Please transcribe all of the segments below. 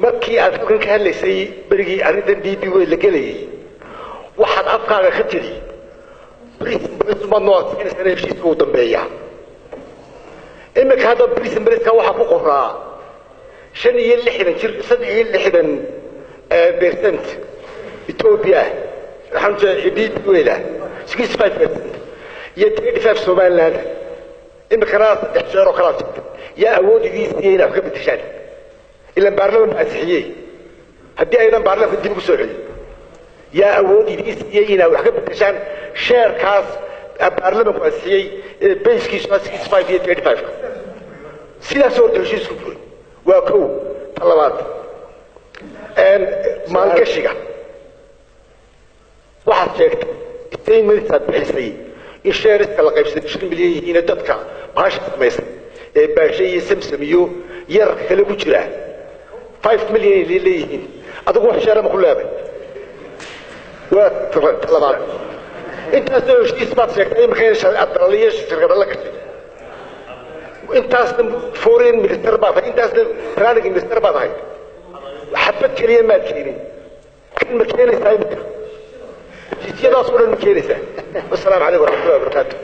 markii aad halkan ka hadlaysay berigii arrintan DP way la gelay waxaad afkaaga ka tiri prison ma noqon inay heshiiska u dambeeya imika hadda prison break waxa ku qoraa 65% Ethiopia hamja DP wayla 65% يتدفع في سوماليلاند imika raas dhexjeero kala tagto yaa awoodigiisa inay wax ka bedeshaan إلا برلمان أسحيي هدي أيضا برلمان في الدين السعودي يا أودي إسحيينا وحكم بتشان شير كاس برلمان أسحيي بيسكي شاس 5 سيدا صوت الشيء سكول وكو طلبات أن مانكشيكا واحد شيكت 2 مليون بحسي الشير استلقى ب 20 مليون هنا تدكا باش تميس باشي سمسميو يرك لو جرا 5 مليون اللي ليهين أدوك حشرة مخلابة وطلبات أنت أصدقائي إثبات شيء أي مكان الأبرالية شركة لك أنت أصدق فورين مينستر بعض أنت أصدق فرانك مينستر بعض هاي حبت كلمات كثيرين كل مكان يساعدك جيت أصور المكان يساعد والسلام عليكم ورحمة الله وبركاته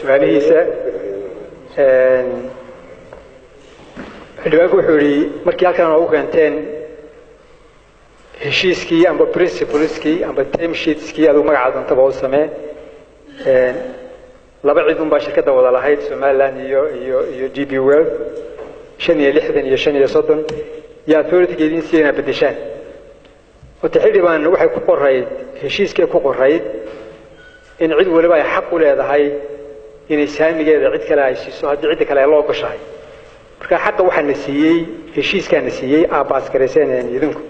سؤالي يساعد الواقع حوري مركي هالكان أو كانتين هشيسكي أم برينسيبلسكي أم تيمشيتسكي هذا ما قاعد نتبعه السماء لا بعيدهم بشركة ولا لهاي سومالان يو جي بي ويل شنية لحدن يا شنية صدن يا ثورة جديد سينا بدشان وتحديدا أن واحد كوكور رايد هشيسكي كوكور رايد إن عد ولا بقى حق ولا هذا هاي إن يسامي جاد عد كلا يسيسو هذا عد كلا الله قشاي marka xaq waxa la siiyay heshiiskan siiyay aabaas kareyseen idinku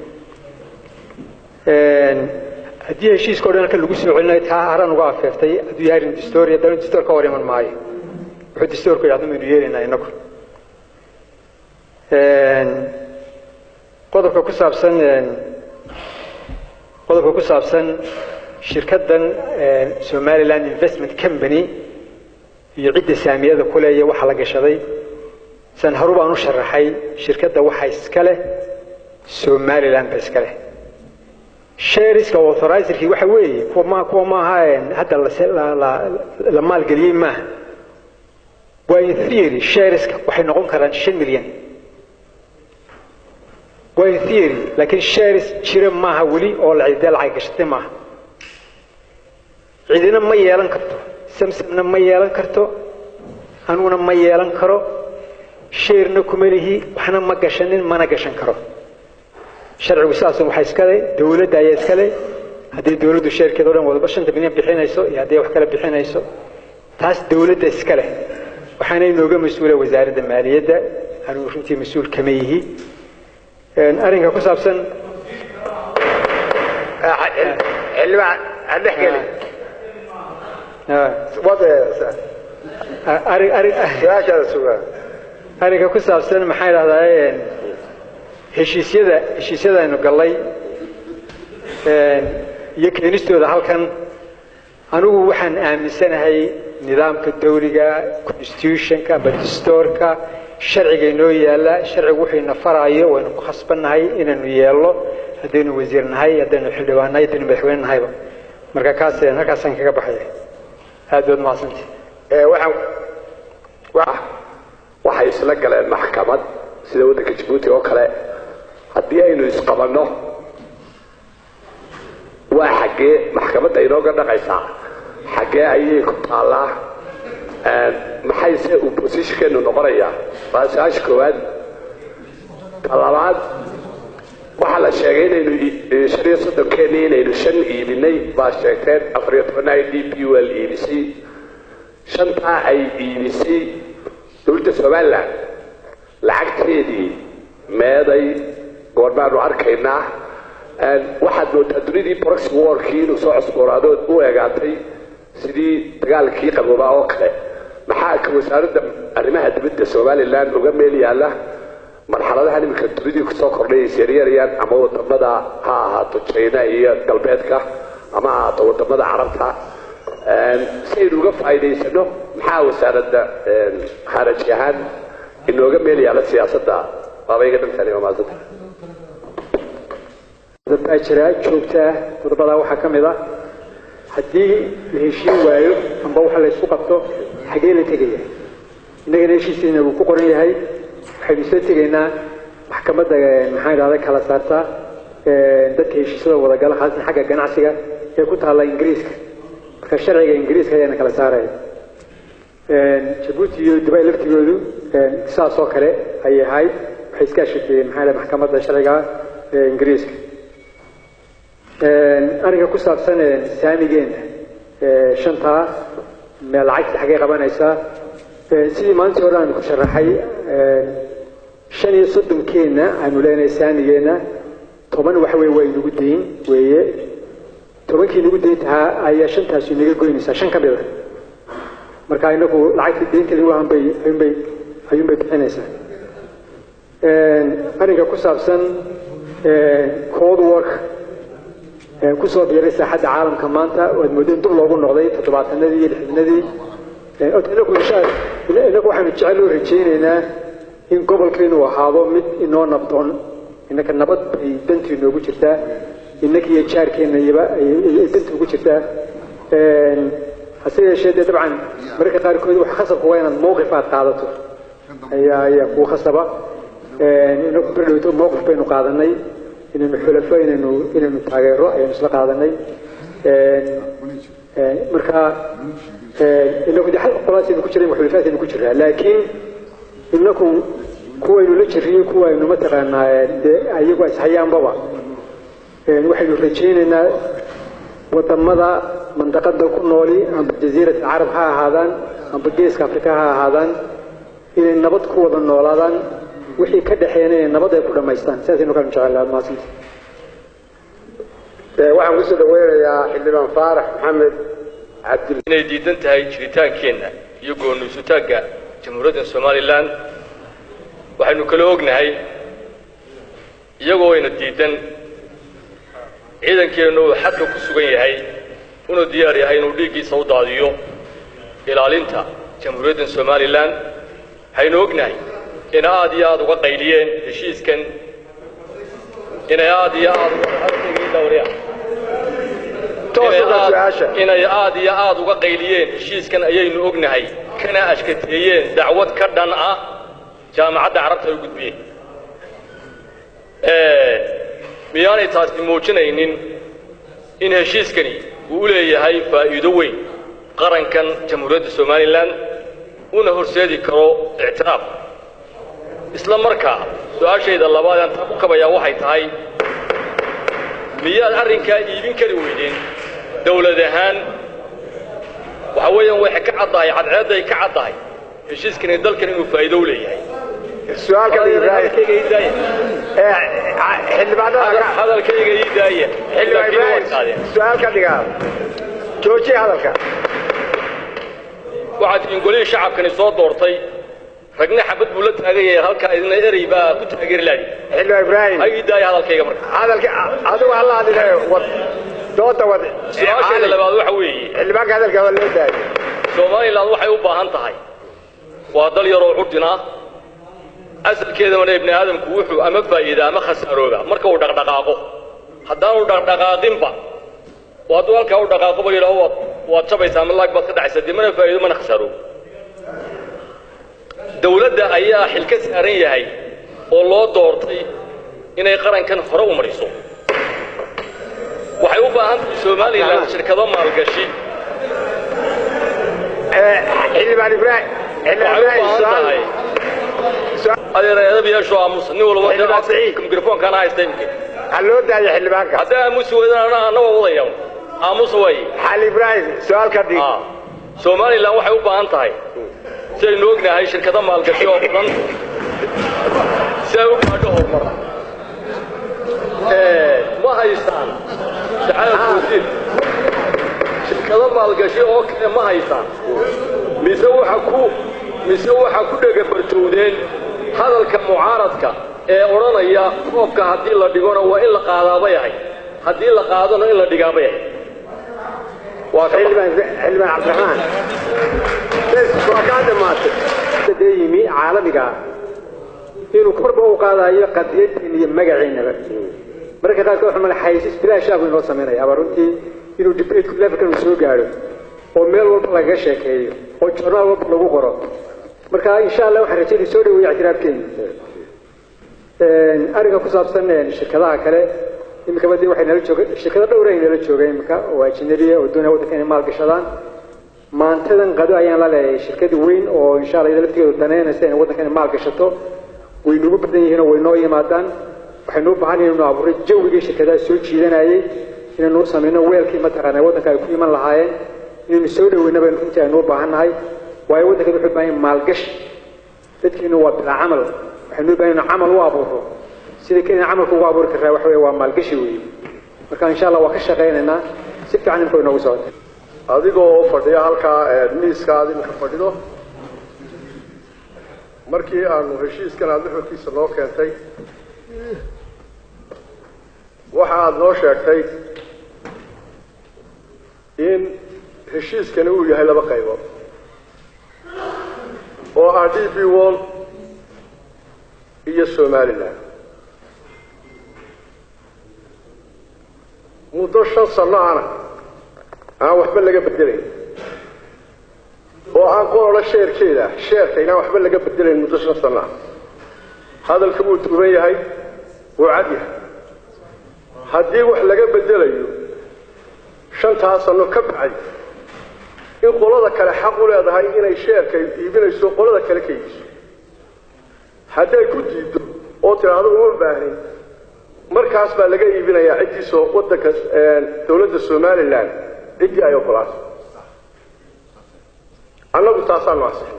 hadii heshiiska oo dhan lagu soo celinay taa haran uga afeeftay aduu yahay historia dan historia ka wariman maayo wuxuu historia yaadno inuu yeelina inagu qodobka ku saabsan shirkaddan Somaliland Investment Company iyo cidda saamiyada kuleeya waxa la gashaday سن هروبا نشرحي شركة وحي سكله سوماليلاند بسكله شيرس كاوثرايزر كي وحوي كوما هاي هذا لما القليل ما وين ثيري شيرس وحي نقول كران 2 مليون وين ثيري لكن شيرس شير ما هولي أو العدال عايشت ما عيدنا ما يلان كرتو سمسمنا ما يلان كرتو أنونا ما يلان كرو شيرنا كمله وحنا ما قشنين ما نقشن كرو شرع وساس وحيسكله دولة دايسكله هذه الدولة والشركة دولة وضبشن تبني بحين يسو هذه وحكله بحين يسو تاس دولة دايسكله وحنا نوجا مسؤولة وزارة المالية ده أنا وشمتي مسؤول كميه أرينك كوساب سن اللي عندك كله وضع يا شر السؤال أنا كوساب سن محل هذا هشيسيدا إنه قال لي يكنيستو ده هالكن أنا وحن آمن سنة هاي نظام كدولة constitution كبدستور كشرع جنوي لا شرع وحي نفرعيه ونخصبنا هاي إنه يالله هدين وزيرنا هاي هدين الحلوان هاي هدين بحوين هاي مركز نكاسن كبحية هذا ما صنتي waxay isla galeen maxkamad sida waddanka Djibouti oo kale haddii aynu isqabanno waa xagee maxkamadda inooga dhaqaysaa xagee ayay ku taallaa maxay se opposition-keenu noqonayaa waa su-aasha koowaad talabaad waxaa la sheegay inaynu 35 inaynu 5 iibinay baa sheegteen 14 DP wal iibisay 5 ay iibisay دولة سوماليلاند لعقتيدي ماذا قربانو أركينا واحد من تدريدي بروكسي وور كيلو سوء عصبورادو ويقاتي سيدي تقال كي قبوبا أوكلي محاك وسارد أرمها دبنت سوماليلاند وقميلي يالا مرحلة هاني من تدريدي كسو قرني سيريا ريان أما وطمدا ها تجينا هي قلبيتك أما وطمدا عرفتها سيد وقف أيدي سنو محاول سارد خارج يهان إنه قبل على السياسة baabayga dhamtani waa maasanta dad ajira joogta qodobada waxa kamid ah hadii la heshiin waayo amba waxa la isku qabto xagee la tagaya inaga heshiisiina uu ku qoran yahay waxaynu soo tegaynaa maxkamadda maxay raada kala saarta dadka heshiisada wada gala khaasan xagga ganacsiga ee ku taala Ingiriiska marka sharciga Ingiriiska ayana kala saaray Djibouti iyo Dubai laftigoodu saas oo kale ay ahayd waxay iska shaqeeyeen maxkamadda sharciga Ingiriiska aniga ku saabsan saamigeena shanta meel lacag xagee qabanaysa sidii maanta hore aan ku sharaxay 35 keena aanu leenahay saamigeena 10 wax way nagu deyn weeye 10 kii nagu deynta ayaa shantaas inaga goynaysa shan ka mid ah marka inagu lacagta deynta lagu ayuunbay bixinaysaa aniga ku saabsan code work ku soo biiray saaxadda caalamka maanta oo muddo dib loogu noqday 70-nadii iyo 60-nadii inagu waxaanu jecel u rajaynaynaa in gobolkeenu ahaado mid inoo nabdoon inaka nabad ay dantii noogu jirtaa inaka iyo jaarkeenayaba ay dantii ugu jirtaa hase yeeshee dabcan mararka qaarkood wax khasabku waa inaad mowqif aad qaadato ayaa kuu khasaba inagu berdhowto mowqif baynu qaadanay inaynu xulafo inaynu taageero ayaynu isla qaadanay marka inagu de hal qolaasaynu ku jiray xulafaasaynu ku jiraa laakiin inagu kuwaynu la jiriyey kuwaynu mataqaanaa dee ayagu ishayaanbaba waxaynu rajaynaynaa wadamada mandaqada ku nooli amba jasiirada carab ha ahaadaan amba geeska afrika ha ahaadaan inay nabad ku wada noolaadaan wixii ka dhaxeeyay nabad ay ku dhameystaan saasaynu ka jecelahay maasinta waxaan kusoo dhaweynayaa xildhibaan faarax maxamed cabdil inay diidan tahay jiritaankeena iyo go'aansutaagga jamhuuriyadda Soomaaliland waxaynu kala ognahay iyagoo ina diidan ciidankeenu xadka ku sugan yahay inuu diyaar yahay inuu dhigiisa u daadiyo ilaalinta jamhuuriyadda Soomaaliland haynu ognahay in aad iyo aad uga qayliyeen heshiiskan in aad iyo aad uga qayliyeen heshiiskan ayaynu ognahay kana ashkateeyeen dacwad ka dhan ah jaamacadda carabta ay gudbiyeen miyaanay taasi muujinaynin in heshiiskani uu leeyahay faa'iido weyn qarankan jamhuuriyadda Soomaaliland una horseedi karo ictiraaf isla markaa su'aashayda labaad aan ku kabaya waxay tahay miyaad arrinka iibin kari weydeen dawlad ahaan waxa weeyaan way ka caddahay cadceeday ka caddahay heshiiskani dalkan inuu faa'iido u leeyahay su'aalka hadalkayga ii daaya su'aalka dhigaa jooji hadalka waxaad ingoliin shacabkani soo doortay ragna xabad buu la taagan yahay halka idina erey baa ku taageeri laadi xilwa ibraahim ay daaya hadalkayga marka hadalka adigu Allah adiga wad dooda wad su'aasha labaad waxa weeye xilbaanka hadalka waa loo daayay Soomaaliland waxay u baahan tahay waa dal yar oo curdina asalkeeda wana ibn aadamku wuxuu ama faa'iido ama khasaarooba marka uu dhaqdhaqaaqo haddaan uu dhaqdhaqaaqinba waa dalka uu dhaqaaqo bayiraahdo waa tabaysa ama laag baad ka dhacaysa dimana faa'iido mana khasaaro dawladda ayaa xil ka saaran yahay oo loo doortay inay qarankan hore u mariso waxay u baahan tahay Soomaaliland shirkado maalgashi xildhibaan ibraahim adeer biyaasho aamus nin walba mikrofon kana haystay haloo daayo xildhibaanka hadda aamus weydana anaba wadaya aamus way xal ibraahim su'aalka dhig Soomaaliland waxay u baahan tahay si ay noognahay shirkado maalgashi oo badan si ay u gaadho horumar ma haystaan taxaafud shirkado maalgashi oo kale ma haystaan mise waxa ku dhaga bartoodeen hadalka mucaaradka ee oranaya koobka hadii la dhigona waa in la qaadaaba yahay hadii la qaadano in la dhigaaba yahay waa xildhibaan Cabdiraxmaan waa ka dhamaatay deeyimi caalamiga إنه كرب أو قاضي قضية إني مجاعين بس مركز قال كل حمل حيث بلا شاف من وصل منها يا برونتي إنه جبت كل فكرة مسوق قالوا وميل والله جشة كي وجرنا والله قرا مركز إن شاء الله وحرتين يسوي ويعترف كين أرجع كسب سنة الشركة كله إمك بدي واحد نلتشوك الشركة دورين نلتشوك إمك وأجنبية والدنيا وتكين مال قشلان ما أنتظن قدوا أيام لا الشركة وين وإن شاء الله إذا بتيجي التنين سنة وتكين مال قشطو وينوب بدني هنا وينوي مادان وحنوب عني إنه عبر الجو يجي الشركة سوتش لنا أي إن نوصل منه ويل كي مثلا وتكين كل من لهاين إن نسوي ونبي نكون نوب عنها هاي ويودك بحب أي مال قش تذكر إنه وقت العمل حنوب أن عمل وابوه سيد كنا عمل كوا بورك الروح ومال قشوي فكان إن شاء الله وكش غيرنا سبت عن الكون وصاد adigoo fadhiya halka miiskaadi marka fadhido markii aanu heshiiskan aad xogtiisa noo keentay waxa aad noo sheegtay in heshiiskan uu yahay laba qaybood oo ah DP World iyo Somaliland muddo 5 sano aan waxba laga bedelay oo aan qolo sheerkeeda sheerkayna waxba laga bedelay muddo 5 sano hadalka uu tuuban yahay oo cad yahay haddii wax laga bedelayo 5 sano ka bacay in qolada kale xaq u leedahay inay sheerkay iibinayso qolada kale ka iibso hadday ku diido oo tiraahdo uma baahnin markaas baa laga iibinayaa cidii soo wadanka dawladda Somaliland cidii ay ogolaato annagu taasaan waasay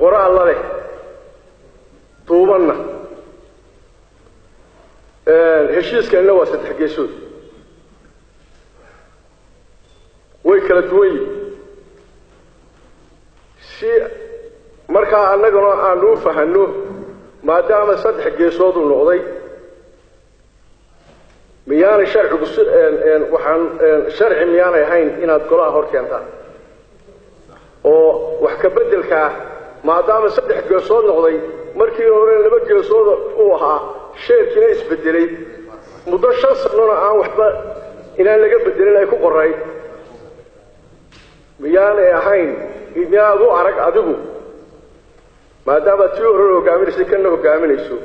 qoraal la leh duubanna heshiiskan waa saddex geesood way kala duwan yihiin si markaa annaguna aan u fahanno maadaama saddex geesood uu noqday miyaan sharcigu waxaan sharci miyaan ahayn inaad golaha hor keentaan oo wax ka bedelka maadaama saddex geesood noqday markii hore laba geesood uu ahaa sheerkina isbedelay muddo 5 sano aan waxba inaan laga bedelin ay ku qoray miyaan ahayn inaad u arag adigu maadaama tii hore hogaaminayso kana hogaaminayso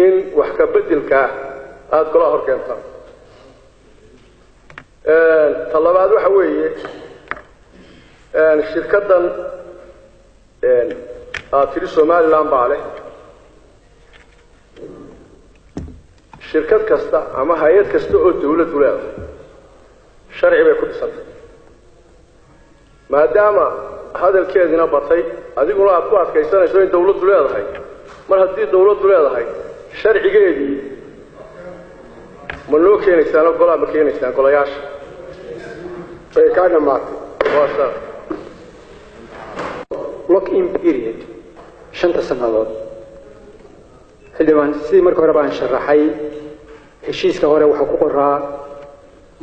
in wax ka bedelka aad golaha hor keentaan talabaad waxa weeye shirkadan aatiri Somaliland baale shirkad kasta ama hay'ad kasta oo dawladdu leedahay sharci bay ku dhisantay maadaama hadalkeedina batay adiguna aad ku adkaysanayso in dawladdu leedahay mar haddii dawladdu leedahay sharcigeedii ma loo keenaysaan golaha ma keenaysaan golayaasha ay ka dhamaatay waasa lock in period 5 sanadood xildhibaan si markii hore baan sharaxay heshiiska hore waxa ku qoraa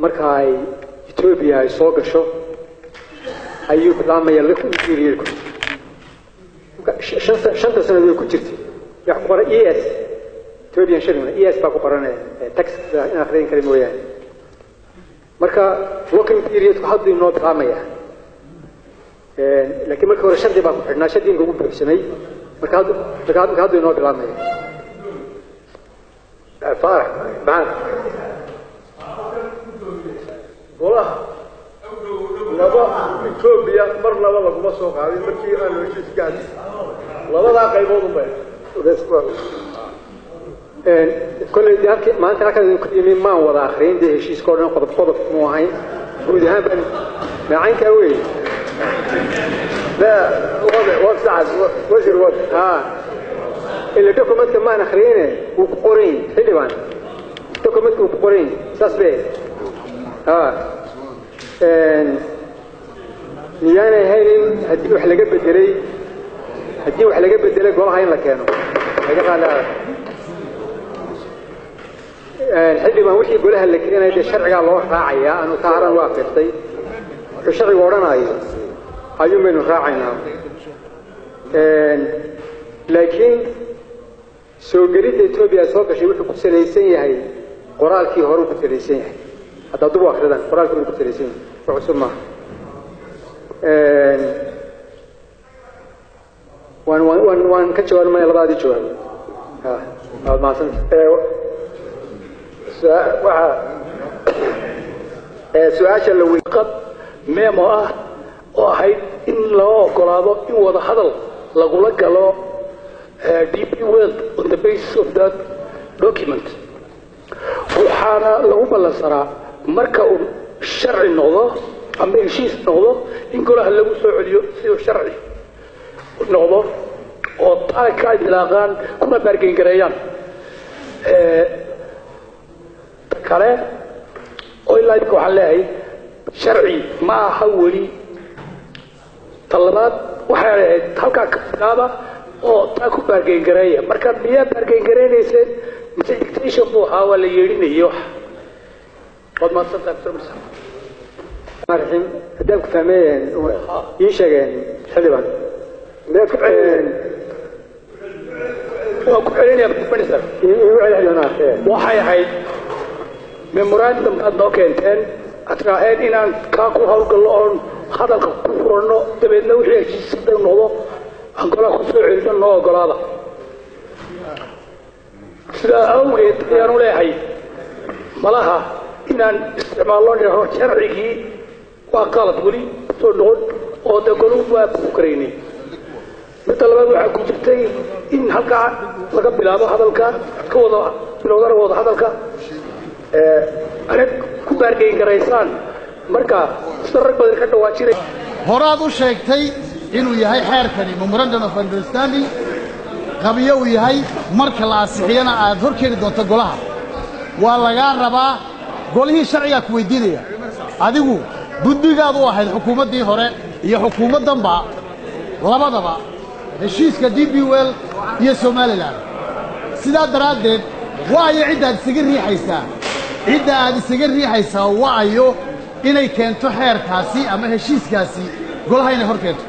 marka ay Ethiopia ay soo gasho ayuu bilaamaya lock in period 5 sanadood ku jirtay wax ku qoraa ES Ethiopian shilling ES baa ku qoranay tax in akhriin kale mooyaan marka lock in period ku hadii noo bilaamaya laakiin markii hore shardi baa ku xidhnaa shardiga ugu buuxsamay marka hadda inoo bilaabmaya faarax baan golaha laba Ethiopia marnaba laguma soo qaadin markii aan heshiis gaadhay labada qaybood u baa كل ذلك ما أنت لكن كل ما هو آخرين ده شيء سكورنا قطب موعين ودها بن معين كوي لا وسعد وجر وجه اللي دوكمنت كمان آخرين وقرين حلوان دوكمنت وقرين ساسبي نيانا هاين هديو حلقة بدري هديو حلقة بدري قولها هاين لكانوا هذا قال الحلي ما وحي يقولها اللي كنا يدي الشرع الله راعيا أنه تهرا واقفتي الشرع ورانا أيضا أيوم من راعينا laakiin soo gelidda Ethiopia soo gashay wuxuu ku salaysan yahay qoraalkii hore ku salaysan yahay hadda dib u akhridan qoraalkii hore ku salaysan yahay cusub ma waan ka jawaabay labadii jawaab aad maasan su-aasha la weyqad memo ah oo ahayd in loo ogolaado in wada hadal lagula galo DP World on the basis of that document waxaana lagu ballansanaa marka uu sharci noqdo ama heshiis noqdo in golaha lagu soo celiyo si uu sharci noqdo oo taaka ay bilaaqaan kuna bargayn gareeyaan kale oo ilaa idinku waxaan leeyahay sharci ma aha weli talabaad waxay ahayd halkaa kaaba oo taa ku bargayn gareeya marka miyaa bargayn gareynayseen mise dictation buu ahaa waa la yeedhinayo waad mahadsantahay professor marxim haddaan ku fahmeeyeen ii sheegeen xildhibaan miyaad ku celiyeen waa ku celinaya professor waxay ahayd memorandum aad noo keenteen atraaheen inaan kaa ku hawlgallo oon hadalka ku furanno dabeedna wixii heshiisada noqdo aan golaha ku soo celino noo ogolaada sidaa awgeed ayaanu leeyahay malaha inaan isticmaalno nidhaho sharcigii waa qalad weli soo noqon oo dee goluhu waa ku karaynay midda labaad waxaa ku jirtay in halkaa laga bilaabo hadalka ka wada bilowdana wada hadalka anad ku baargayn garaysaan marka sida rag badan ka dhawaajinay horaad u sheegtay inuu yahay xeerkani memorandum of understanding qabiyo uu yahay marka la ansixiyana aad hor keeni doonto golaha waa lagaa rabaa golihii sharciga ku weydiinaya adigu guddigaad u ahayd xukuumaddii hore iyo xukuumaddanba labadaba heshiiska DP World iyo Somaliland sidaa daraaddeed waayo ciddaad isaga riixaysaa cidda aad isaga riixaysaa waayo inay keento xeerkaasi ama heshiiskaasi golaha inay hor keento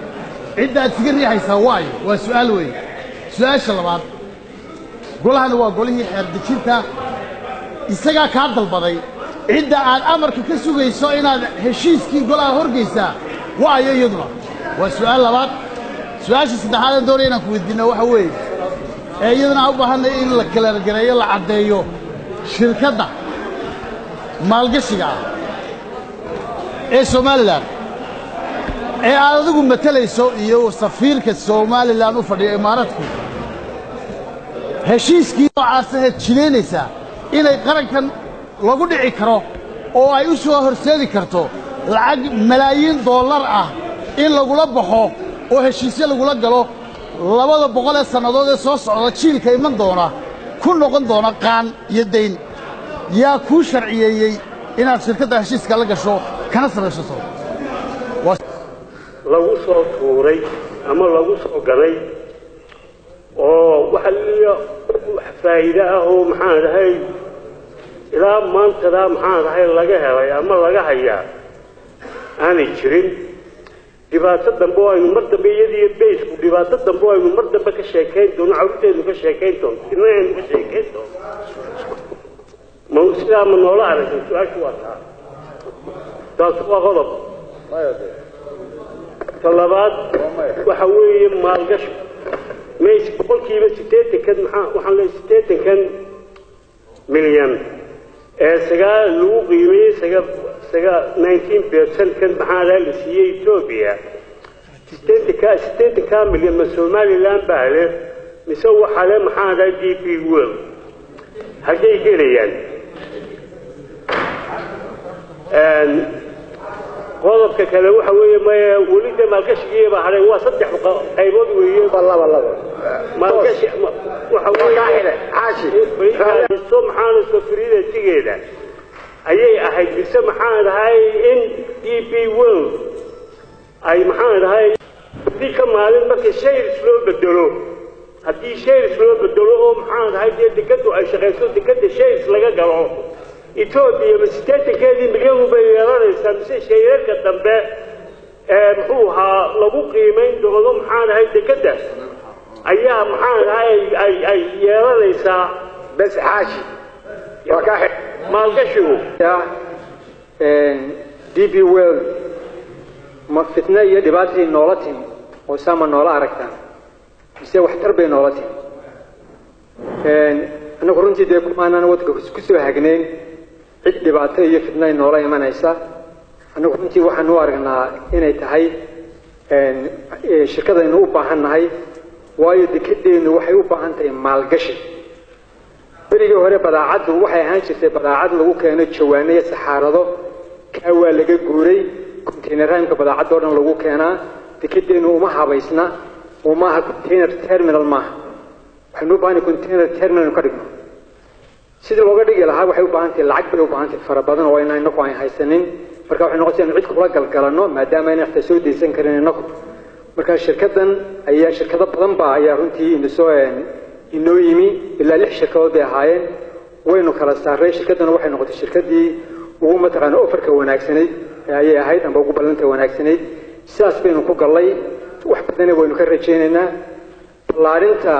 cidda aad isaga riixaysaa waayo waa su'aal weyn su'aasha labaad golahana waa golihii xeer dejinta isagaa kaa dalbaday cidda aad amarka ka sugayso inaad heshiiskii golaha horgeysaa waayo iyaduna waa su'aal labaad su'aasha saddexaad aan doonaya inaan ku weydiino waxa weeye ee iyadana u baahanay in la kala gareeyo la caddeeyo shirkadda maalgashiga ah ee Somaliland ee aad adigu matalayso iyo safiirka Somaliland u fadhiyo imaaraadku heshiiskii noocaas ah jileynaysa inay qarankan lagu dhici karo oo ay u soo horseedi karto lacag malaayiin dollar ah in lagula baxo oo heshiisyo lagula galo 200 sanadood ee soo socda jiilka iman doona ku noqon doona qaan iyo deyn yaa ku sharciyeeyay inaad shirkadda heshiiska la gasho kana samaysato lagu soo tuuray ama lagu soo galay oo waxa liya faa'iido ah oo maxaan ahay ilaa maantada maxaan ahay laga helay ama laga hayaa aanay jirin dhibaato dambe oo aynu mar dambe iyadii beesku dhibaato dambe oo aynu mar dambe ka sheekayn doono carruurteedu ka sheekayn doonto inaynu ka sheekayn doono ma sidaa ma noola aragtay su-aashu waa taas waa qodob talabaad waxa weeye maalgashi meys boqolkiiba 80 maxaa waxaan leeyahay 80 milyan ee sagaal lagu qiimeeyay sagaal 19% kan maxaa la siiyay Ethiopia 80 milyan ma Somaliland baa leh mise waxa leh maxaa la DP World halkay gelayaan qodobka kale waxa weeye ma waliba maalgashiga baa haray waa saddex qaybood weeye laba maalgashi waxa weeye caashi soo maxaan soo firiida tigeeda ayay ahayd mise maxaan ahay in DP World ay maxaan ahay dii ka maalin markii shares loo bedelo haddii shares loo bedelo oo maxaan ahay dekadu ay shaqeyso dekada shares laga galo Ethiopia masiideedkeedii milyan bay yeelanaysaa mise shayirka dambe muxuu ahaa lagu qiimeyn doono maxaan ahay dekada ayaa maxaan ahay ay yeelanaysaa bas xaashi وكاحل ما القشوا يا دي بي ويل ما فتنا يدباتي نولتين وسام نولا أركتان يسوي واحد تربي نولتين أنا قرنتي ديكم أنا وقت كسر هجنين عد دباتي يفتنا نولا يمان عيسى أنا قرنتي واحد نوارنا هنا تهاي شركة إنه بحن هاي وايد كده إنه وحيو بحن تي مال قشي بريجي هوري بداعد وحي هانشتي بداعد لو كانت شوانية سحارده كأول لقى جوري كونتينرين كبداعد دورنا لو كانا تكدي إنه ما حبيسنا وما كونتينر تيرمينال ما حنو باني كونتينر تيرمينال كريم سيد الوقت يجي لها وحي وبانتي العقبة وبانتي فربضنا وينا نقوى هاي السنين مركب حنا قلت نعيد كل قلنا ما دام أنا احتسود دي سنكرين نقد مركب شركة أي شركة بضمبا أي رنتي نسوين إنه يمي إلا لح شركة بهاين وينو خلاص صار شركة وحي نقطة الشركة دي وهم تقنا أوفر كوناكسني هي هاي أنا بقول بلنت وناكسني ساس بينو كقلي وحبتنا وينو كرجيننا لارنتا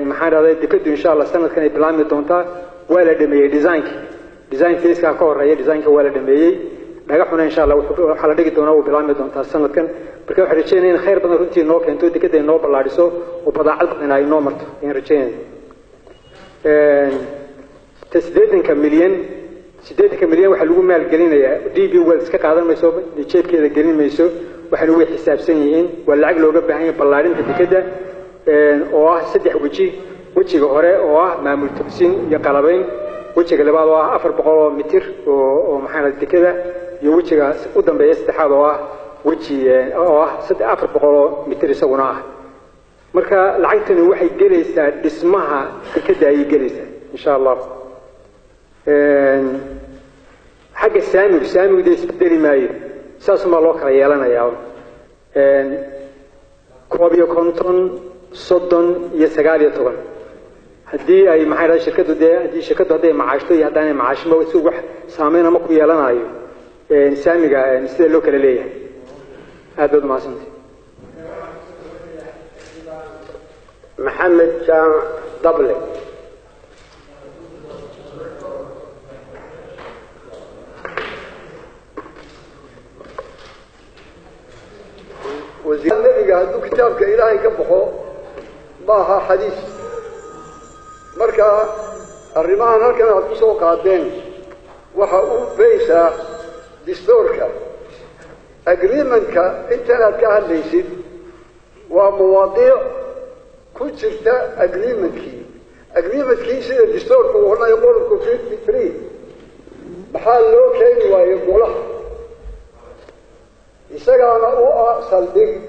محل هذا دكتور إن شاء الله سنة كان يبلامي دونتا ولا دمية ديزاين فيس كأكور هي ديزاين كولا دمية نجحنا إن شاء الله وحلا دقيقة دونا وبلامي دونتا سنة كان بركب حرجينين خير بدنا رنتي نو كنتو دكتور إنه بلاريسو وبضع عقدنا إنه مرت إن رجين تسديدن كمليون سديدن كمليون وحلو مال قلنا يا دي بي ويلز كقاعدة ما يسوي نشيب كذا قلنا ما يسوي وحلو حساب سنين والعقل لو جب هاي بلارين كده سدح وجي غورة معمول تبسين يقلبين وجه اللي بعده 400 متر ومحل كده يوجه قدام بيستحاض وجي 400 متر يسوونه marka lacagtani waxay gelaysaa dhismaha shirkadda ay gelaysaa insha Allah xagga saamiga isbedeli maayo saas ma loo kala yeelanayaa koob iyo konton 30 iyo 19 haddii ay maxay shirkaddu haddii shirkaddu haday macaashto iyo hadaan macaash ma si wax saameyn ama ku yeelanayo saamiga sida loo kala leeyahay aad baad maasantay محمد جان دبلي وزير النبي قال كتابك إلهي كبخو ماها حديث مركا الرمان هل كان عطسو قادين وحاقول بيسا دستورك أقريمنك انت لا كهل ليسد ومواضيع كنت أجريمتكي سيد الدستور وهنا يقول الكفريت بفري بحال لو كان ويقوله يسجل أو صلبي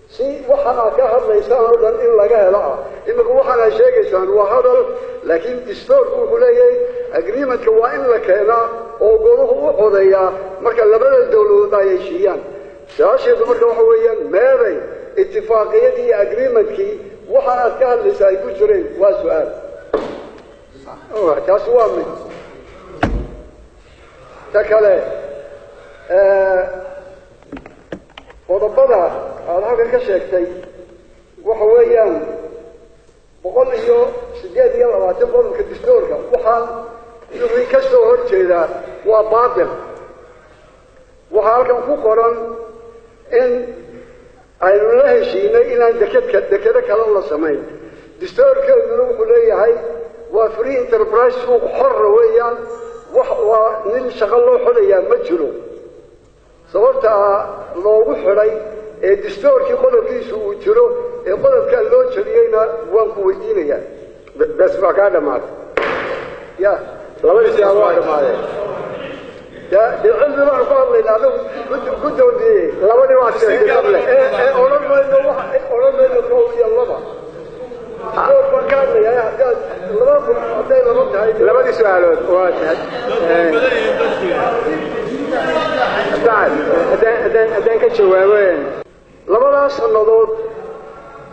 سي وحنا كهر ليس هذا إلا جهلا إنه وحنا شيء كان وهذا لكن الدستور يقول لي أجريمتك وإن لكنا أو قوله وقضية ما كان لبلا الدولة ضايشيان شاشة مركب حويا ماذا اتفاقية دي أجريمتكي وحنا كان لسا يقول جرين وسؤال تاسوا من تكالي وضبطها على هذا الشيء وحويا بقول له سجاد يلا ما تفضل كدستورك وحال يبي كسر هالشيء وباطل وحال كان فقرا إن aynu la heshiinay inaan dekada kale la sameyn distoorskeeduna wuxuu leeyahay waa free enterprise suuq xor weeyaan waa nin shaqo loo xulayaa ma jiro sababta loogu xidhay ee distoorkii qodobkiisu uu jiro ee qodobka loo jariyayna waan ku weydiinayaa bas ma ka dhamaad ya labadii waa dhamaadeen العلم ما يقال لنا هذا كنت ودي لابد ما أشتري قبله أولما إنه قوي الله ما كان لي يا حجاج لابد سؤال واحد أدان كجوابين لما ناس النضوط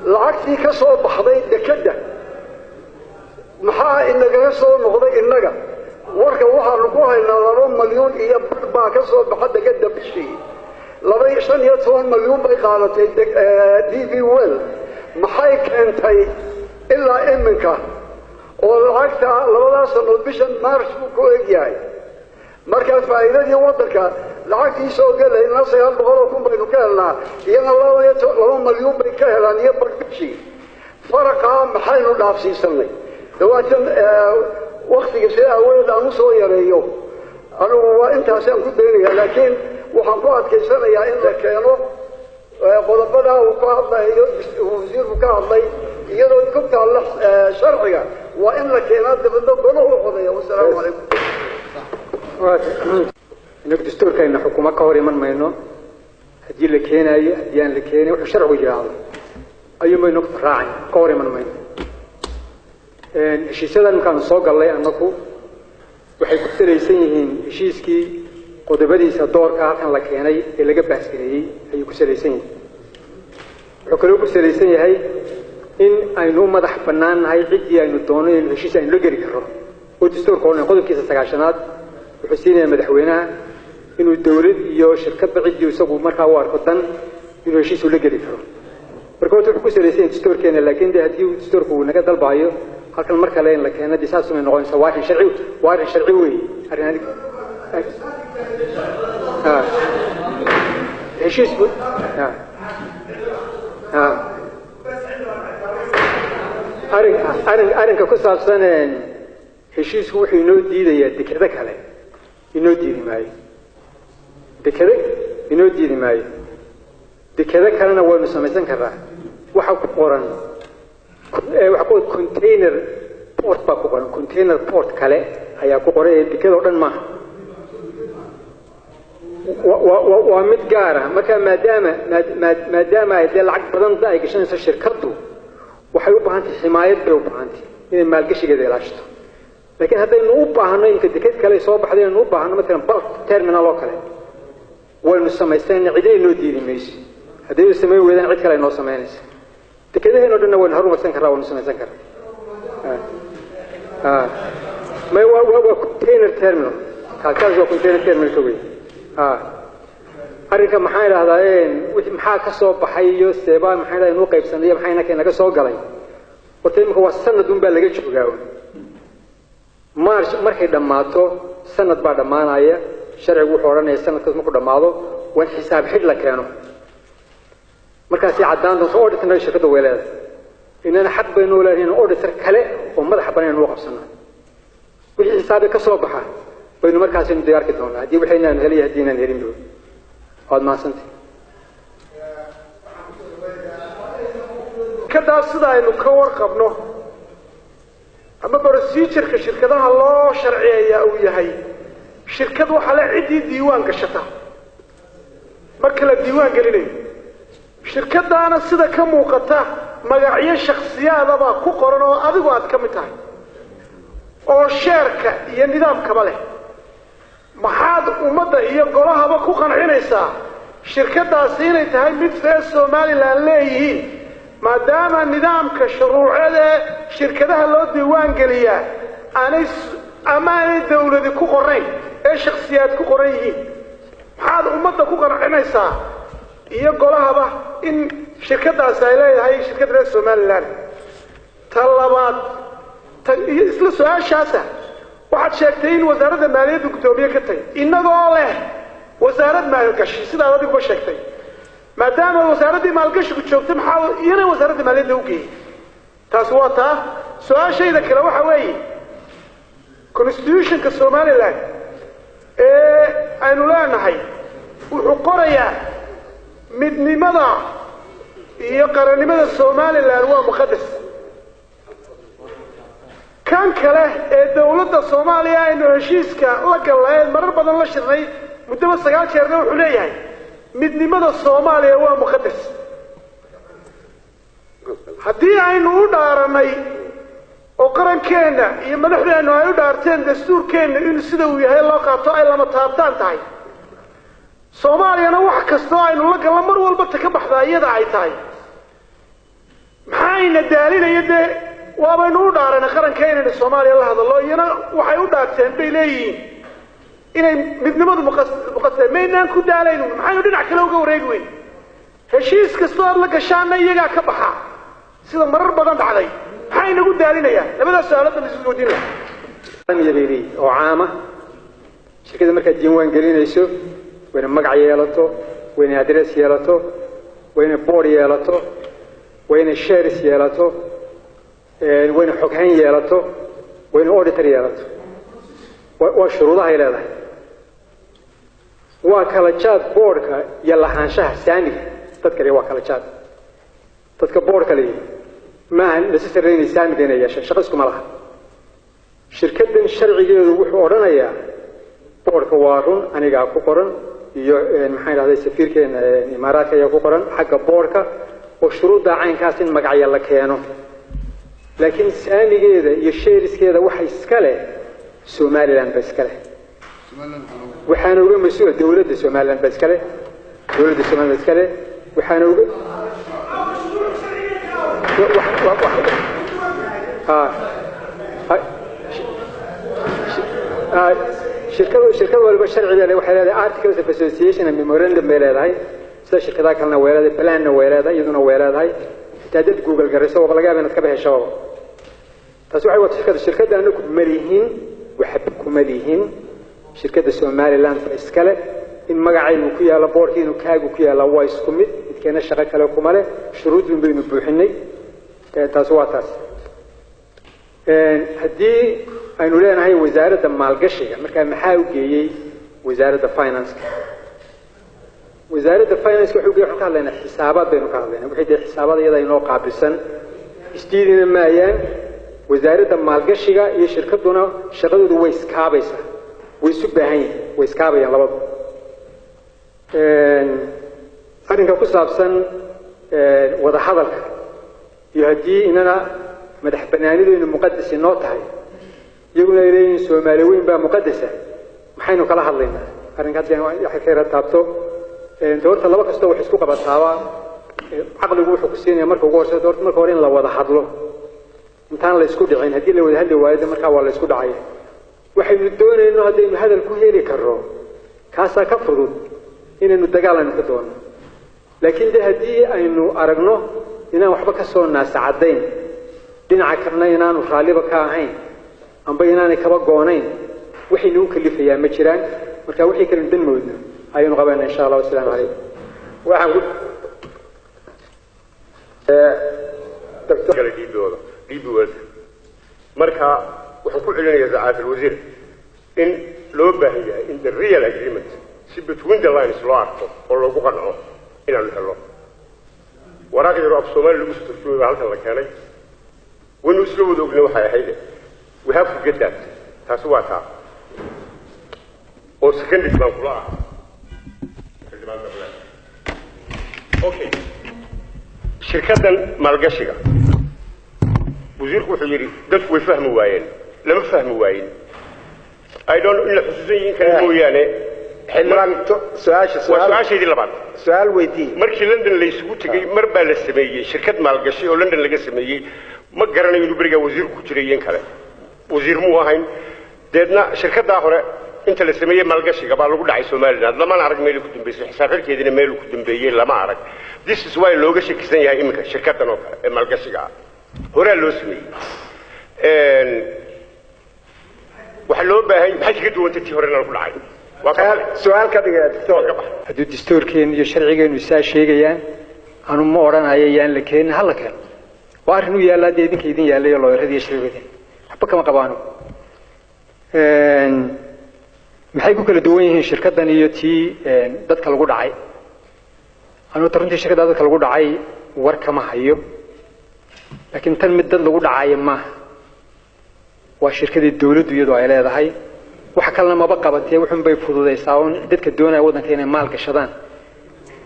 العكسي كسر بحضي دكدة محا إنك كسر نقضي إنك warka waxa lagu haynaa 2 milyan iyo baa ka soo baxda gadda bishii 25 milyan bay qaadatay DB Well maxay keentay ilaa iminka oo lacagta labadaas sanood bishan maaris buu ku egyahay markaas faa'iidadii waddanka lacagtii soo gelayna 900,000 baynu ka helnaa iyana 2 malyan bay ka helaan iyo barkishii faraqaa maxaynu dhaafsiisanay dawaatan waqtiga sida aweed aan soo yareeyo anigu waa intaas aan ku daynayaa laakiin waxaan ku adkaysanayaa in la keeno qodobada uu ka hadlayo wasiirku ka hadlay iyadoo ku taala sharciga waa in la keenaa dibadda golaha qodoya wassalaamu calaykum إنك دستور كأنه حكومة كوري من ما إنه هدي اللي كينا هدي اللي كينا وحشرعوا جاهل أيوم إنك راعي كوري من ما إنه الشيء هذا المكان صاق الله أنكو وحيكون ليسين شيء قد بدي صدور كأن لك هنا اللي جب بس كذي هيكون ليسين وكلو كل ليسين هاي إن أينو ما ده فنان هاي عدي أينو دونه الشيء أينو لجري كره ودستور كونه قدر كيس سجاشنات وحسين مدحوينها إنه الدولة يو شركات بعيد يسووا مرة وارقدن إنه شيء سولة جديد بركوت بكو سلسلة دستور كان لكن ده هديو دستور كونه كذا البايو هكذا المرة لين لكن هذا أساس من نوعين سواء شرعي وارد شرعي أرينا لك إيش اسمه أرين كقصة سنة هشيس هو حينو ديدا يدكذا كله إنه ديري معي دكذا إنه ديري معي دكذا كلنا أول مسمى كذا وحق قرن وحقول كونتينر بورت بقول كونتينر بورت كله هيا قرن دكذا قرن ومتجارة مكان ما دام إذا العقد بدن ضايق عشان يصير شركته وحيوبها أنت حماية بيوبها أنت إذا ما لقيش كذا لاشته لكن هذا النوبة هنا يمكن دكتور كله يصاب هذا النوبة هنا مثلا بارك تيرمينال لوكاله والمسمى يستنى عدين نوديري ميسي هذا يسمى ويدان عد كله نوصل مانس دكتور هنا دنا والهرم مثلا كرا والمسمى سكر ما هو كونتينر تيرمينال كذا هو كونتينر تيرمينال كوي أريك محايل هذاين ومحا كسب بحيو سبان محايل إنه قيب سنية محايل كنا كسب قلي وتيم هو السنة دون بلغة شو جاون مارش مركي دماتو سنة بعد ما نايا شرع وحورنا السنة كذا مقدم ماضو وين حساب حلا كانوا مركزي عدان دون صورة الناس شكله ولاد إن أنا حب إنه لا إنه أورد تركله وما حبنا إنه وقف سنة والحساب كسب بحا بينو مركز إنه ديار كده دي وحنا نهلي هدينا نهرين دول هذا ما سنتي كذا صدا إنه كور قبله أما برسيتر كشركة الله شرعية أو يهي شركة وحلا عدي ديوان كشتا مركل الديوان قليلين شركة أنا صدا كموقتا مقاعية شخصية هذا با كقرن وأذيقوا أتكمتها أو شركة ينظام كماله محاد ومدى يقولها با كقن عينيسا شركة سيني تهي مثل الصومالي لأنليهين ما دام النظام كشروع هذا شركتها اللي ديوان قليا أمانة الدولة كقرين إيه شخصيات كقريين هذا أمته كقرينيسا يقولها به إن شركتها سايلة هاي شركة رئيس المال طلبات إسلا سؤال شاسع واحد شاكتين وزارة المالية دكتورية كتين إنه قاله وزارة مالية سيدا هذا ديكو شاكتين ما دام وزارة مالكش بتشوف تمحاول ينا وزارة مالية دوكي تاسواتا سؤال شيء ذا كلا وحوي constitution كالصومالي لا أنو لا نحي وحقوريا مدني مضى يقرن مدى الصومالي لا هو مقدس كان كله الدولة الصومالية إنه هشيسكا لك الله مرر بدل الله شرعي مدة سجال شرعي وحليه مدني مدى الصومالي هو مقدس haddii aynu u dhaaranay oo qarankeena iyo madaxdeenu ay u dhaarteen dastuurkeena in sida uu yahay loo qaato ay lama taabtaan tahay Soomaaliyana wax kasta aynu la galan mar walba ka baxdaa iyada ay tahay maxayna daalinayde waabaynu u dhaaranay qarankeena in Soomaaliya la hadlo iyana waxay u dhaarteen bay leeyihiin inay midnimadu muqaddameynaan ku daalayno maxaynu dhinac kale uga wareegweyn heshiis kasta oo la gashaana iyaga ka baxa sida marar badan dhacday maxay nagu daalinayaan labadaas su'aalood la isku weydiinaya yareeyay oo caama shirkada marka diiwaan gelinayso wayna magac yeelato wayna address yeelato wayna board yeelato wayna shares yeelato wayna xoghayn yeelato wayna auditor yeelato waa shuruudaha ay leedahay waa kala jaad boardka iyo lahaanshaha saamiga dadka waa kala jaad dadka boardka leeyahay ما necessarily saamiga inay yeesho shaqo isku ma laha shirkadan sharcigeedu wuxuu odhanayaa boardka waa run aniga ku qoran iyo maxay raahday safiirkeena imaaraadka ayaa ku qoran xagga boardka oo shuruuda caynkaas in magacyo la keeno laakiin saamigeeda iyo shareskeeda waxa iska leh Somaliland bas iska leh waxaana uga mas'uul dawladda Somaliland bas iska leh dawladda Somaliland iska leh waxaana uga شركة والبا شرعي اللي وحنا هذا articles of association and memorandum ولا هاي سلا شركة كلنا ولا هذا plan ولا هذا يدنا ولا هاي تعدد جوجل جرسوا ولا جاب نتكبه الشباب تسوي وقت الشركة ده أنكم مليهين وحبكم مليهين شركة السومالي لاند إسكالة إن مجاعين وكيا على بوركين وكاج وكيا على وايس كوميت كنا الشركة لو كماله شروط بين بوحني تسوي تاس هدي aynu leenahay wasaaradda maalgashiga marka maxaa u geeyay wasaaradda finance wuxuu ka hadlaynaa xisaabaad baynu ka hadlaynaa wixii xisaabaad iyada inoo qaabilsan istiidina maayaan wasaaradda maalgashiga iyo shirkaduna shaqadoodu way iskaabaysaa way isu baahan yihiin way iskaabayaan labadu arrinka ku saabsan wada hadalka iyo haddii inana madax banaanideenu muqadas inoo tahay يقول إليه سوماليين بقى مقدسة محينه كلا هذلنا أرنك هذي يعني خير تابتو دورت الله بس تو حسكوا قبضها عقل يقول حكسين يمرك وقوس دورت مرك ورين الله وضح حضله إنتان لا يسكود عين هدي اللي وده هدي وايد مرك ولا يسكود عين وحين الدون إنه هذا الكهيل يكرره كاسا كفرود إنه الدجال نقدون لكن ده هدي إنه أرجنه إنه وحبك الصون الناس عدين دين عكرنا إنه خالبة كاهين أم بيننا كبا قونين وحي نوك اللي فيها مجران مركا وحي كلم دن مودنا أيون غبانا إن شاء الله والسلام عليكم waxaan ku dr DBWorld marka wuxuu ku celinayaa saacad wasiir in loo baahan yahay in the real agreement si between the lines loo arko oo lagu qanco inaan helo waraaq yar oo Soomaali lagu soo turjumay halkan la keenay wanu isla wada ogna waxay ahayd we have to get that taasi waa taa oo secondary baan kula okay shirkadan maalgashiga wasiirku wuxuu yiri dadku way fahmi waayeen lama fahmi waayeen I don't know xusuusin kan mooyaane xillan su'aashii labaad su'aal weydii markii London la isugu tagay mar baa la sameeyay shirkad maalgashi oo London laga sameeyay ma garanayo inuu bariga wasiirku ku jiray kale wasiir muu ahayn deedna shirkada hore inta la sameeyay maalgashiga baa lagu dhacay Soomaaliland lama arag meel ku dambeysay xisaabkeedina meel ku dambeeyay lama arag this is why looga shakisan yahay iminka shirkadan oo kale ee maalgashiga hore loo sameeyay waxa loo baahay maxay ka duwantay tii hore lagu dhacay su'aal ka dhigay haddii dastuurkeen iyo sharcigeenu isaa sheegayaan anu ma oranayo yaan la keenin hal la keeno waa arrin u yaala idinka idin yaalay loo yaradiyo shirkadeen waxba kama qabaano maxay ku kala duwan yihiin shirkadan iyo tii dadka lagu dhacay anu tarintii shirkada dadka lagu dhacay war kama hayo laakiin tan mid dad lagu dhacay ma waa shirkadii dawladdu iyadoo ay leedahay waxa kalena maba qabatay wuxuu bay fududeysaa oo dadka doonaya wadanka inay maal gashadaan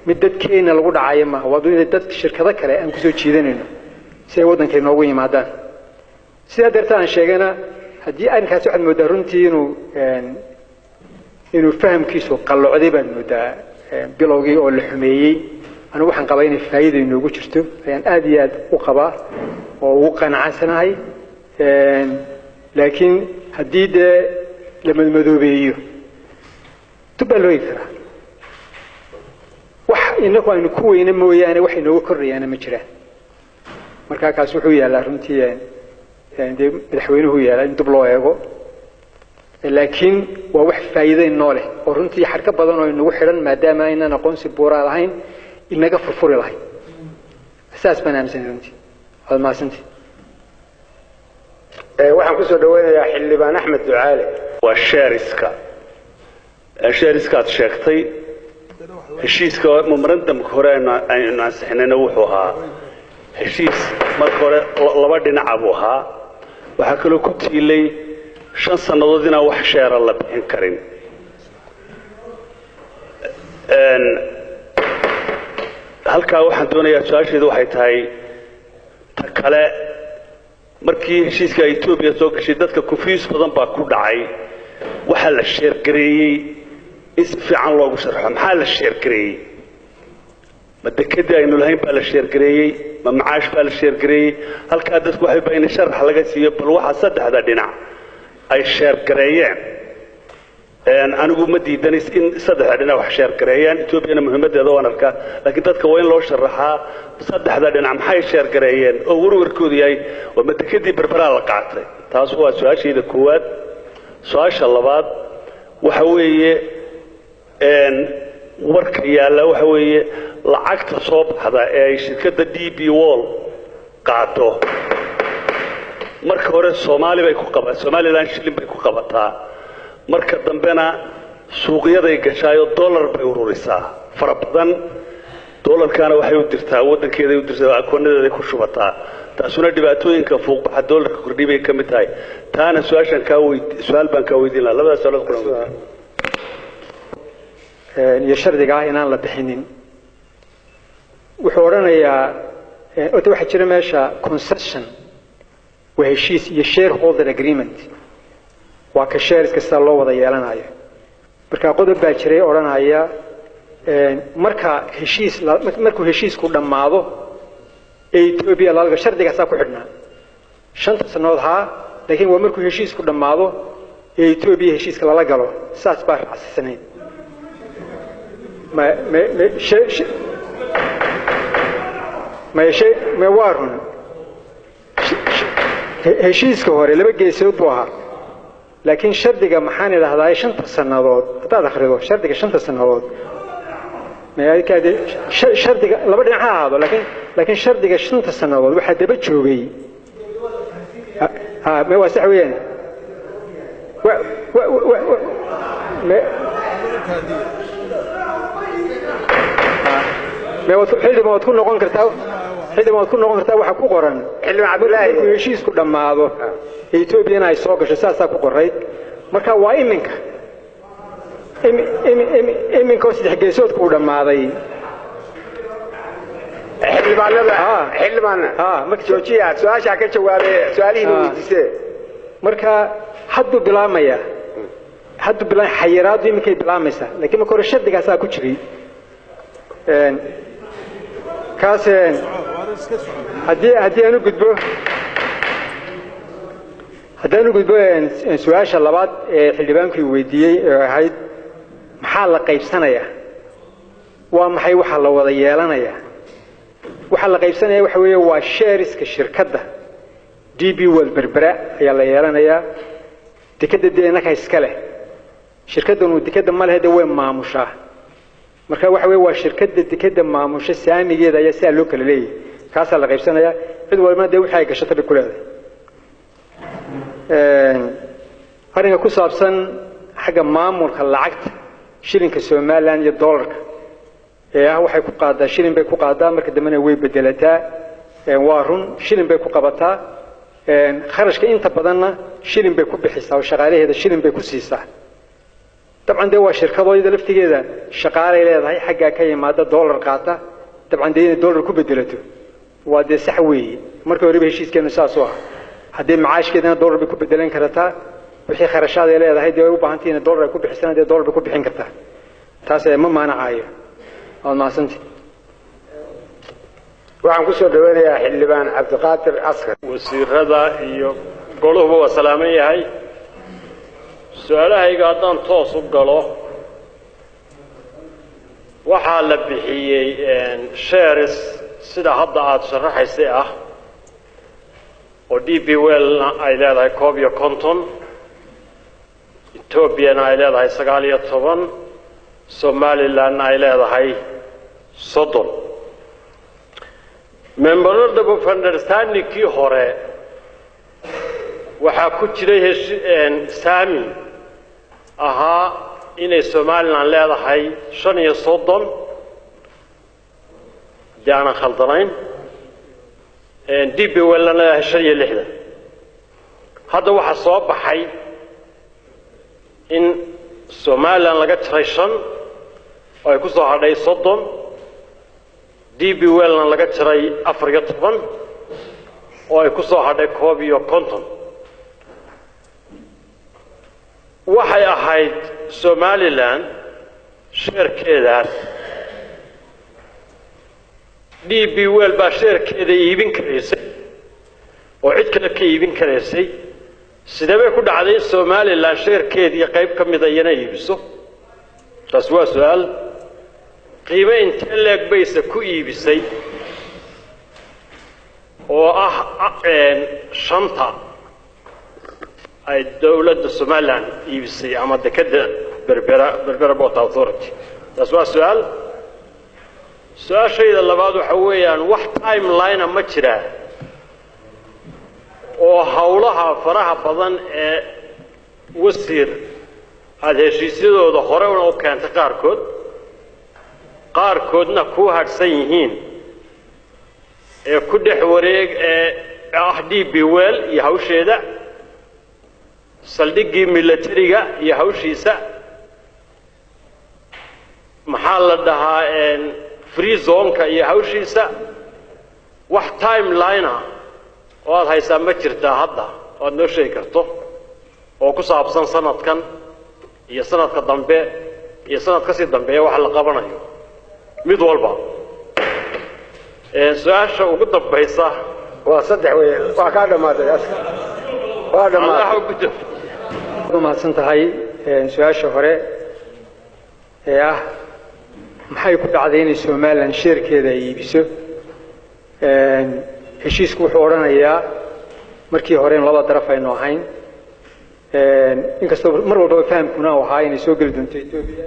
mid dadkeena lagu dhacay ma waa dad shirkado kale aan ku soo jiidanayno si ay wadanka inoogu yimaadaan sida dartaan sheegana haddii arrinkaas waxaad moodaa runtii inuu fahamkiisu qalloocday baad moodaa bilowgii oo la xumeeyey anigu waxaan qabaa inay faa'iido inoogu jirto ayaan aad iyo aad u qabaa oo ugu qanacsanahay laakiin haddii dee la madmadoobeeyo dib loo yiri wax inagu aynu ku weyna mooyaane wax inoogu kordhayaan ma jiraan markaa kaas wuxuu yaalaa runtii dee madaxweynuhu yaalaa in dib loo eego laakiin waa wax faa'iido inoo leh oo runtii xarka badan oo inagu xidhan maadaama aynaan aqoonsi buuraa lahayn inaga furfuri lahayn saas baan aaminsan runtii waad mahadsantii waxaan kusoo dhaweynayaa xildhibaan axmed ducaale waa sheeriskaad sheegtay heshiiska memorandumka hore aynu ansixinayna wuxuu ahaa heshiis marka hore laba dhinaca buu ahaa waxaa kaloo ku tiilay 5 sannadood inaan wax sheera la bixin karin halkaa waxaan doonayaa su-aasheedu waxay tahay ta kale markii heshiiska Ethiopia soo gashay dadka confuse badan baa ku dhacay waxa la sheer gareeyay in si fiican loogu sharxo maxaa la sheer gareeyay ma dekada aynu lahayn baa la sheer gareeyay ma macaash baa la sheer gareeyay halkaa dadku waxay baa in sharax laga siiyo bal waxa saddexda dhinac ay sheer gareeyeen anigu ma diidanis in saddexda dhinac wax sheer gareeyaan Ethiopia muhiimadeeda waan arkaa laakiin dadka waa in loo sharaxaa saddexda dhinac maxay sheer gareeyeen oo warwarkoodu yahay oo ma dekadii barbaraa la qaatay taas waa su-aasheeda koowaad su-aasha labaad waxa weeye warka yaalla waxa weeye lacagta soo baxda ee ay shirkadda DP World qaato marka hore Somaliland shilin bay ku qabataa marka dambena suuqyaday gashaayo dollar bay ururisaa fara badan dollarkana waxay u dirtaa wadankeeda u dirtaa akoonadeeda ku shubataa taasuna dhibaatooyinka fuuqbaxa dollarka kordhibay ka mid tahay taana su'aal baan ka weydiin lahaa labadaas su'aalood ku iyo shardiga inaan la bixinin wuxuu oranayaa waxa jira meesha concession waa heshiis iyo shareholder agreement waa ka shares kasta loo wada yeelanayo marka qodob baa jiray oranaya markuu heshiisku dhamaado Ethiopia laalga shardigaas ku xidhnaa 5 sanadood laakiin waa markuu heshiisku dhamaado Ethiopia heshiiska lala galo saas baa raacsanay ما وارن heshiiska hore laba geesood buu ahaa laakiin shardiga maxaan ilaahay 5 sanadood hadaad akhrido shardiga 5 sanadood ma ay ka shardiga laba dhinac ahaado laakiin shardiga 5 sanadood waxa daba joogay ma waa sax weeyaan ما حلم ما تكون نقول كرتاو حلم ما تكون نقول كرتاو وحكو قرن حلم عبد الله يشيس كل ما هذا Ethiopia أنا يسوق شساسة كو قريت مركا واي منك إمين كوسد حق صوت كودا ما هذا حلم أنا حلم أنا مركا سوتشي سؤال شاكر سؤالي نويتسه مركا حد بلا ميا حد بلا حيرات يمكن بلا مسا لكن ما كور الشد قاسا كشري كاسين هدي أنا قد بو سؤال شلبات حلبان في ويدي هاي محل قيب سنة ومحي وحلا وضيالنا وحلا قيب سنة وحوي وشارس كشركة دي بي والبربراء يلا يالنا تكد دينك هيسكله شركة دون تكد مال هذا وين ما مشاه marka waxa weey waa shirkadda dekada maamusha saamigeeda ayaa si loo kala leeyahay kaas la qaybsanaya cid walba de waxay gashatay ku leedahay ariga ku saabsan xagga maamulka lacagta shilinka Soomaaliland iyo dollarka waxay ku qaadaa shilin bay ku qaadaa marka dambena way bedelataa waa run shilin bay ku qabataa kharashka inta badanna shilin bay ku bixisaa oo shaqaalaheeda shilin bay ku siisaa طبعا ده هو شركة ضايدة لفتي كذا شقارة إلى هاي حاجة كي مادة دولار قاطع طبعا ده الدولار كوب بدلته وده سحوي مركب ربح شيء كأنه ساسوا هذا معاش كذا دولار بكوب بدلين كرتا وحي خرشات إلى هاي ده وبعنتين الدولار كوب بحسنا ده دولار بكوب بحين كرتا تاسع ما معنى عاية أو ما سنتي وعن كسر دوالي يا حلبان عبد القادر عسكر وسير هذا قوله هو سلامية هاي سؤالهayga haddaan toos u galo waxaa la bixiyay shares sida hadda aad sharaxaysay oo DP World ay leedahay 51 Ethiopia ay leedahay 19 Somaliland ay leedahay 30 memorandum of understanding kii hore waxaa ku jiray saami ahaa inay Somaliland leedahay 35 jaana khaldanayn DP World leedahay 65 hadda waxa soo baxay in Somaliland laga jaray 5 oo ay ku soo hadhay 30 DP World laga jaray 14 oo ay ku soo hadhay 51 waxay ahayd Somaliland shirkeedaas DP World baa shirkeeda iibin kareysay oo cid kale ka iibin kareysay sidee ku dhacday Somaliland shirkeedii qayb ka mid ah inay iibiso taas waa su'aal qiime intee leeg baysa ku iibisay oo ah shanta ay dawladda Somaliland iibisay ama dekada berbera Port Authority taas waa su'aal su'aashayda labaad waxa weeyaan wax timeline ma jira oo hawlaha faraha badan ee wasiir aad heshiisyadooda hore u keentay qaarkoodna ku hadhsan yihiin ee ku dhex wareeg ee DP World iyo hawsheeda saldhiggii militariga iyo hawshiisa maxaa la dhahaa free zone-ka iyo hawshiisa wax timeline oo aad haysaa ma jirtaa hadda oo aad noo sheegi karto oo ku saabsan sanadkan iyo sanadka dambe iyo sanadka sii dambeeya wax la qabanayo mid walba su'aasha ugu dambaysa waa 3 weey waa ka dhamaaday waa dhamaaday mahadsan tahay su'aasha hore ee ah maxay ku dhacday in Somaliland shirkeeda iibiso heshiisku wuxuu oranayaa markii hore in laba daraf aynu ahayn inkastoo mar walba fahamkuna waxa inay soo gali doonto Ethiopia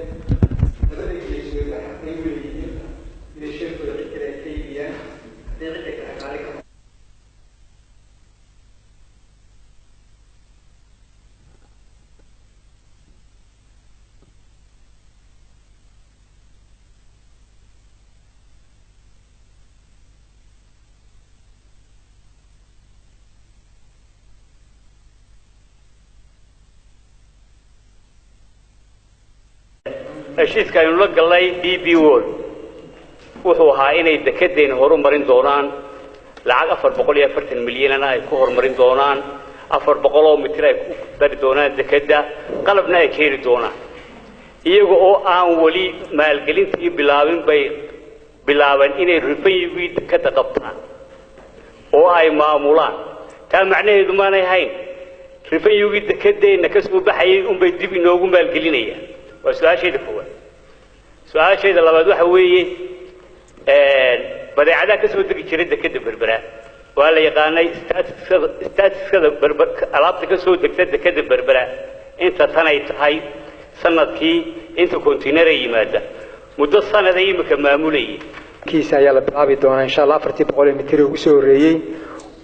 heshiiska aynu la galnay DP World wuxuu ahaa inay dekedeen horumarin doonaan lacag 440 milyan ay ku horumarin doonaan 400 mitir ay ku dari doonaan dekeda qalabna ay keeni doonaan iyaga oo aan wali maalgelintii bilaaban inay revenue dekeda qabtaan oo ay maamulaan taa macnaheedu ma ahayn revenue dekedeena ka soo baxay bay dib inoogu maalgelinayaan وسؤالشيء هو سؤالشيء لما دوح هويه بدأ كسر دقيقة كده بربرة ولا يقاني استات كذا بربر علاقة كسر دقيقة كده بربرة أنت ثاني هاي سنة كي أنت كونتينري ماذا مدة سنة ذي مكملية كيس يلا بلعبي دونا إن شاء الله فرتي بقول متري وسوري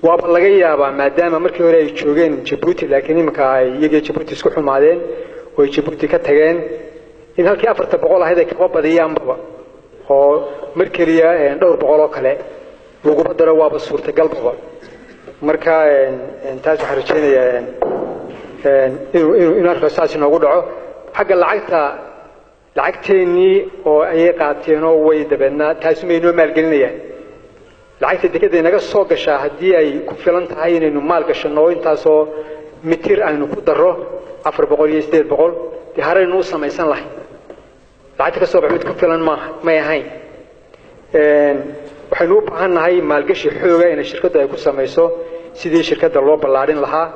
وابلغيا ما دام مركي ولا يشوجين جيبوتي لكن يمكن يجي جيبوتي سكحوا معدين وجيبوتي كتجين إن هالكي أفرت بقول هذا كباب بديان بابا هو مركريا دور بقوله كله وجوب الدرواب بالصورة قلب بابا مركا إنتاج حرشين إنه الأساس نقوله حق lacagteeni oo ay qaateeno way dabadna taas meeyno maalgelinaya lacagta dekada inaga soo gashaa hadii ay ku filan tahay inaynu maal gashano intaas oo mitir aynu ku daro 400 iyo 800 di haraynu samaysan lahayn lacagta ka soo baxay mid ku filan ma yahay waxaynu u baahanahay maalgashi xooga in shirkadda ay ku samayso sidii shirkadda loo ballaarin lahaa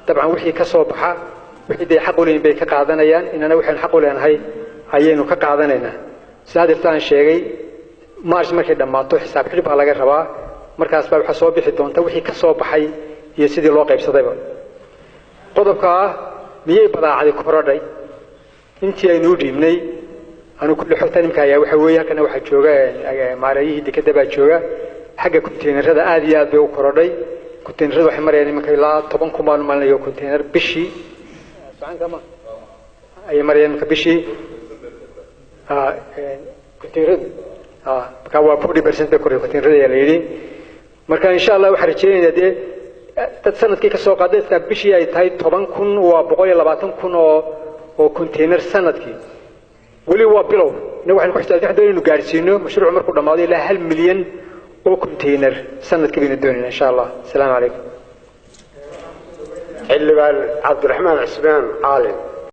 dabcan wixii ka soo baxa wixii xaq u leeyahay bay ka qaadanayaan inana waxaan xaq u leenahay ayaynu ka qaadanayna saadiftaan sheegay march markay dhamaato xisaab xidh baa laga rabaa markaas baa waxa soo bixi doonta wixii ka soo baxay iyo sidii loo qaybsadayba qodobka ah miyay badaacadi korodhay intii aynu u dhiibnay anu kulli xogta nimka ayaa waxa weeye halkana waxa jooga maareeyihii dekada baa jooga xagga konteenarada aad iyo aad bay u korodhay konteenarada waxay marayaan iminka ilaa 10 kumaan malinayo konteenar bishii ay marayaan iminka bishii konteenarada marka waa 40% bay korodhay konteenarada ayaa la yidhi marka insha allah waxaan rajaynaynaa dee dad sanadkii ka soo qaaday bishii ay tahay 10,000 waa 120,000 oo konteenar sanadkii weli waa bilow inagu waxaan ku xisaabtay inuu gaarsiino mashruuc markuu dhamaado ilaa 1 milyan oo konteenar sanadkii baynu doonaynaa insha allah assalaamu calaykum xildhibaan cabdiraxmaan cismaan caalin